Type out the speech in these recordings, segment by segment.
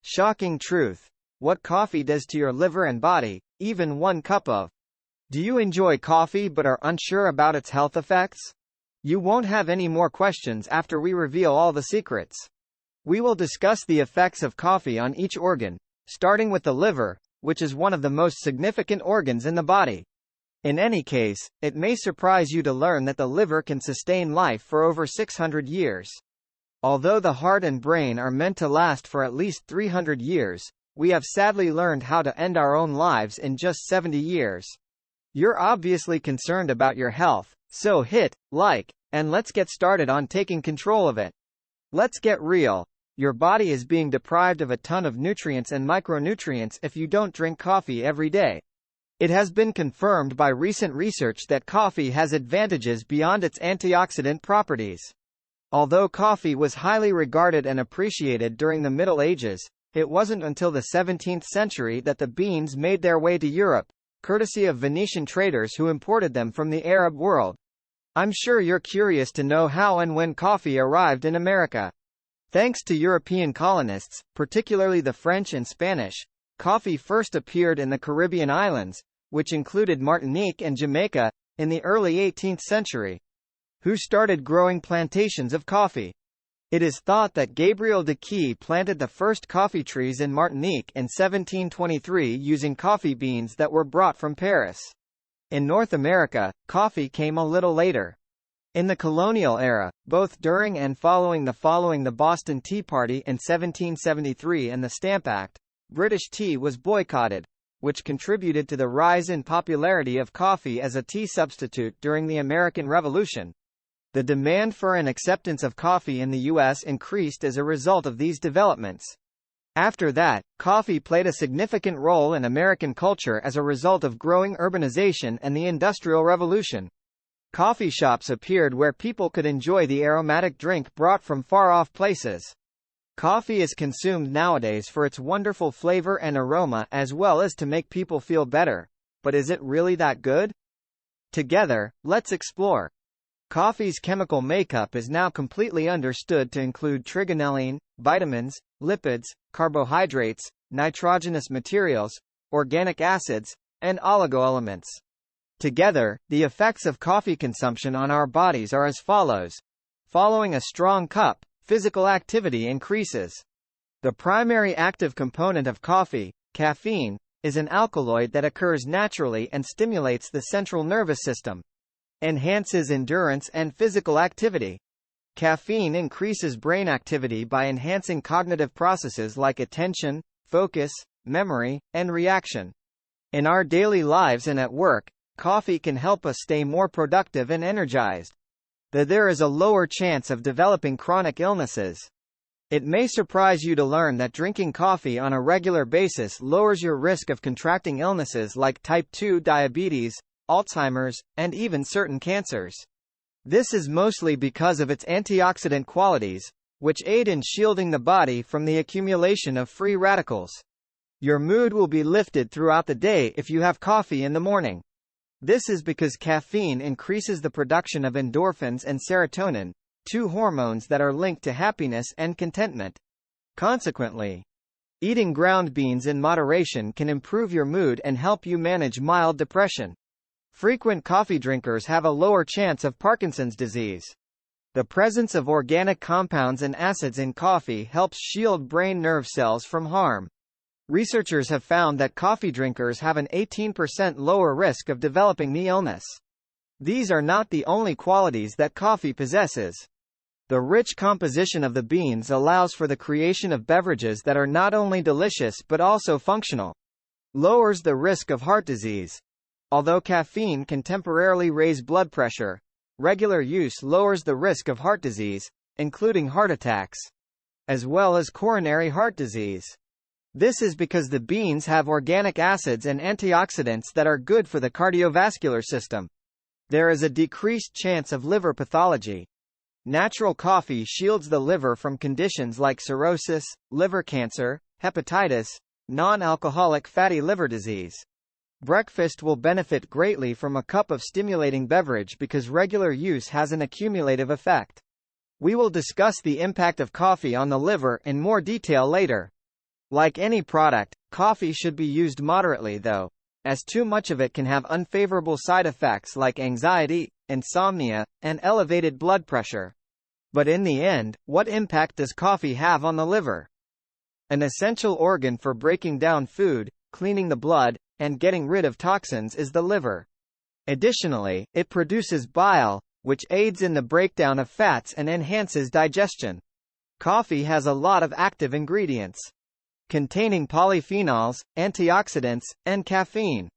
Shocking truth. What coffee does to your liver and body, even one cup of. Do you enjoy coffee but are unsure about its health effects? You won't have any more questions after we reveal all the secrets. We will discuss the effects of coffee on each organ, starting with the liver, which is one of the most significant organs in the body. In any case, it may surprise you to learn that the liver can sustain life for over 600 years. Although the heart and brain are meant to last for at least 300 years, we have sadly learned how to end our own lives in just 70 years. You're obviously concerned about your health, so hit like, and let's get started on taking control of it. Let's get real. Your body is being deprived of a ton of nutrients and micronutrients if you don't drink coffee every day. It has been confirmed by recent research that coffee has advantages beyond its antioxidant properties. Although coffee was highly regarded and appreciated during the Middle Ages, it wasn't until the 17th century that the beans made their way to Europe, courtesy of Venetian traders who imported them from the Arab world. I'm sure you're curious to know how and when coffee arrived in America. Thanks to European colonists, particularly the French and Spanish, coffee first appeared in the Caribbean islands, which included Martinique and Jamaica, in the early 18th century. Who started growing plantations of coffee? It is thought that Gabriel de Quay planted the first coffee trees in Martinique in 1723 using coffee beans that were brought from Paris. In North America, coffee came a little later. In the colonial era, both during and following the Boston Tea Party in 1773 and the Stamp Act, British tea was boycotted, which contributed to the rise in popularity of coffee as a tea substitute during the American Revolution. The demand for and acceptance of coffee in the U.S. increased as a result of these developments. After that, coffee played a significant role in American culture as a result of growing urbanization and the Industrial Revolution. Coffee shops appeared where people could enjoy the aromatic drink brought from far-off places. Coffee is consumed nowadays for its wonderful flavor and aroma as well as to make people feel better. But is it really that good? Together, let's explore. Coffee's chemical makeup is now completely understood to include trigonelline, vitamins, lipids, carbohydrates, nitrogenous materials, organic acids, and oligoelements. Together, the effects of coffee consumption on our bodies are as follows. Following a strong cup, physical activity increases. The primary active component of coffee, caffeine, is an alkaloid that occurs naturally and stimulates the central nervous system. Enhances endurance and physical activity. Caffeine increases brain activity by enhancing cognitive processes like attention, focus, memory, and reaction. In our daily lives and at work, coffee can help us stay more productive and energized. There is a lower chance of developing chronic illnesses. It may surprise you to learn that drinking coffee on a regular basis lowers your risk of contracting illnesses like type 2 diabetes, Alzheimer's, and even certain cancers. This is mostly because of its antioxidant qualities, which aid in shielding the body from the accumulation of free radicals. Your mood will be lifted throughout the day if you have coffee in the morning. This is because caffeine increases the production of endorphins and serotonin, two hormones that are linked to happiness and contentment. Consequently, eating ground beans in moderation can improve your mood and help you manage mild depression. Frequent coffee drinkers have a lower chance of Parkinson's disease. The presence of organic compounds and acids in coffee helps shield brain nerve cells from harm. Researchers have found that coffee drinkers have an 18% lower risk of developing the illness. These are not the only qualities that coffee possesses. The rich composition of the beans allows for the creation of beverages that are not only delicious but also functional. Lowers the risk of heart disease. Although caffeine can temporarily raise blood pressure, regular use lowers the risk of heart disease, including heart attacks, as well as coronary heart disease. This is because the beans have organic acids and antioxidants that are good for the cardiovascular system. There is a decreased chance of liver pathology. Natural coffee shields the liver from conditions like cirrhosis, liver cancer, hepatitis, non-alcoholic fatty liver disease. Breakfast will benefit greatly from a cup of stimulating beverage because regular use has an accumulative effect. We will discuss the impact of coffee on the liver in more detail later. Like any product, coffee should be used moderately though, as too much of it can have unfavorable side effects like anxiety, insomnia, and elevated blood pressure. But in the end, what impact does coffee have on the liver? An essential organ for breaking down food, cleaning the blood, and getting rid of toxins is the liver. Additionally, it produces bile, which aids in the breakdown of fats and enhances digestion. Coffee has a lot of active ingredients, containing polyphenols, antioxidants, and caffeine.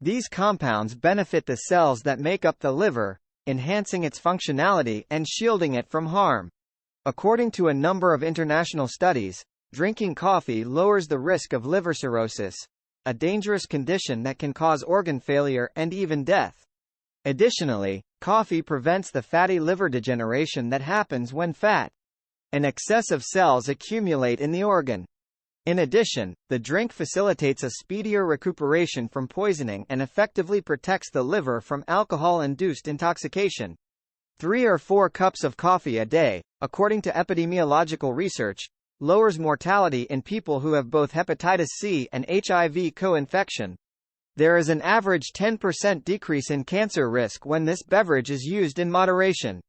These compounds benefit the cells that make up the liver, enhancing its functionality and shielding it from harm. According to a number of international studies, drinking coffee lowers the risk of liver cirrhosis, a dangerous condition that can cause organ failure and even death. Additionally, coffee prevents the fatty liver degeneration that happens when fat and excessive cells accumulate in the organ. In addition, the drink facilitates a speedier recuperation from poisoning and effectively protects the liver from alcohol-induced intoxication. 3 or 4 cups of coffee a day, according to epidemiological research, lowers mortality in people who have both hepatitis C and HIV co-infection. There is an average 10% decrease in cancer risk when this beverage is used in moderation.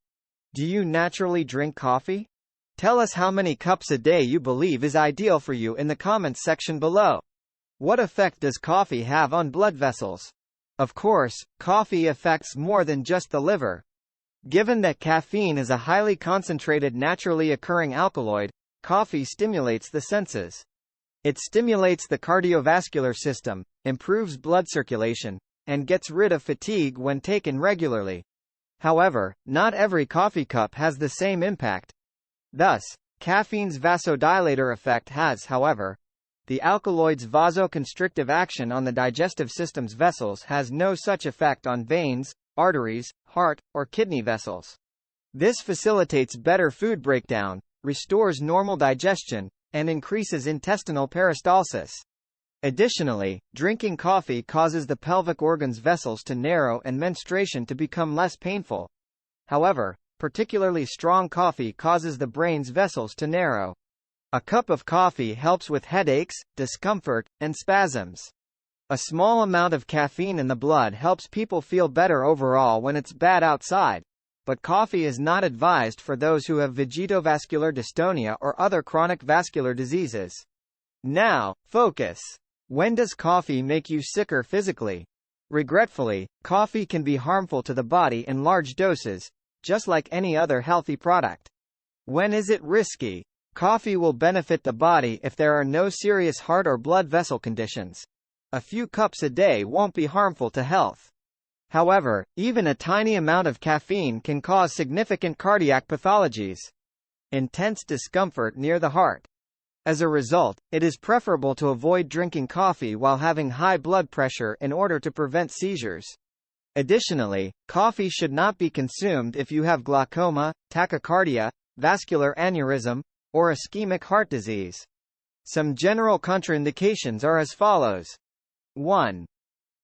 Do you naturally drink coffee? Tell us how many cups a day you believe is ideal for you in the comments section below. What effect does coffee have on blood vessels? Of course, coffee affects more than just the liver. Given that caffeine is a highly concentrated naturally occurring alkaloid, coffee stimulates the senses. It stimulates the cardiovascular system, improves blood circulation, and gets rid of fatigue when taken regularly. However, not every coffee cup has the same impact. Thus, caffeine's vasodilator effect has, however, the alkaloid's vasoconstrictive action on the digestive system's vessels has no such effect on veins, arteries, heart, or kidney vessels. This facilitates better food breakdown, restores normal digestion, and increases intestinal peristalsis. Additionally, drinking coffee causes the pelvic organ's vessels to narrow and menstruation to become less painful. However, particularly strong coffee causes the brain's vessels to narrow. A cup of coffee helps with headaches, discomfort, and spasms. A small amount of caffeine in the blood helps people feel better overall when it's bad outside, but coffee is not advised for those who have vegetovascular dystonia or other chronic vascular diseases. Now, focus. When does coffee make you sicker physically? Regretfully, coffee can be harmful to the body in large doses, just like any other healthy product. When is it risky? Coffee will benefit the body if there are no serious heart or blood vessel conditions. A few cups a day won't be harmful to health. However, even a tiny amount of caffeine can cause significant cardiac pathologies, intense discomfort near the heart. As a result, it is preferable to avoid drinking coffee while having high blood pressure in order to prevent seizures. Additionally, coffee should not be consumed if you have glaucoma, tachycardia, vascular aneurysm, or ischemic heart disease. Some general contraindications are as follows. 1.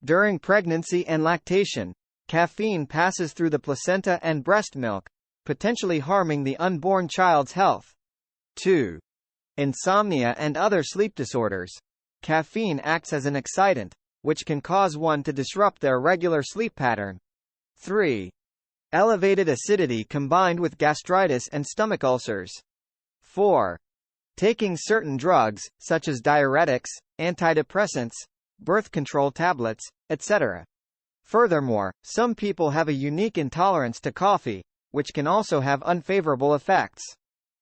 During pregnancy and lactation, caffeine passes through the placenta and breast milk, potentially harming the unborn child's health. 2. Insomnia and other sleep disorders. Caffeine acts as an excitant, which can cause one to disrupt their regular sleep pattern. 3. Elevated acidity combined with gastritis and stomach ulcers. 4. Taking certain drugs, such as diuretics, antidepressants, birth control tablets, etc. Furthermore, some people have a unique intolerance to coffee, which can also have unfavorable effects.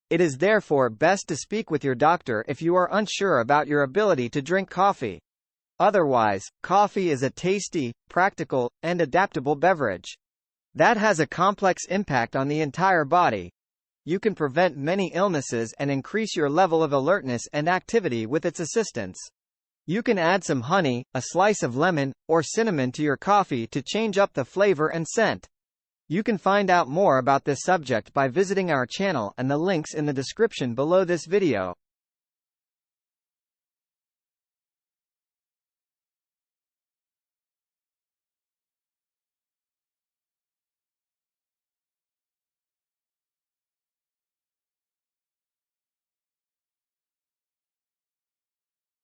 It is therefore best to speak with your doctor if you are unsure about your ability to drink coffee. Otherwise, coffee is a tasty, practical, and adaptable beverage that has a complex impact on the entire body. You can prevent many illnesses and increase your level of alertness and activity with its assistance. You can add some honey, a slice of lemon, or cinnamon to your coffee to change up the flavor and scent. You can find out more about this subject by visiting our channel and the links in the description below this video.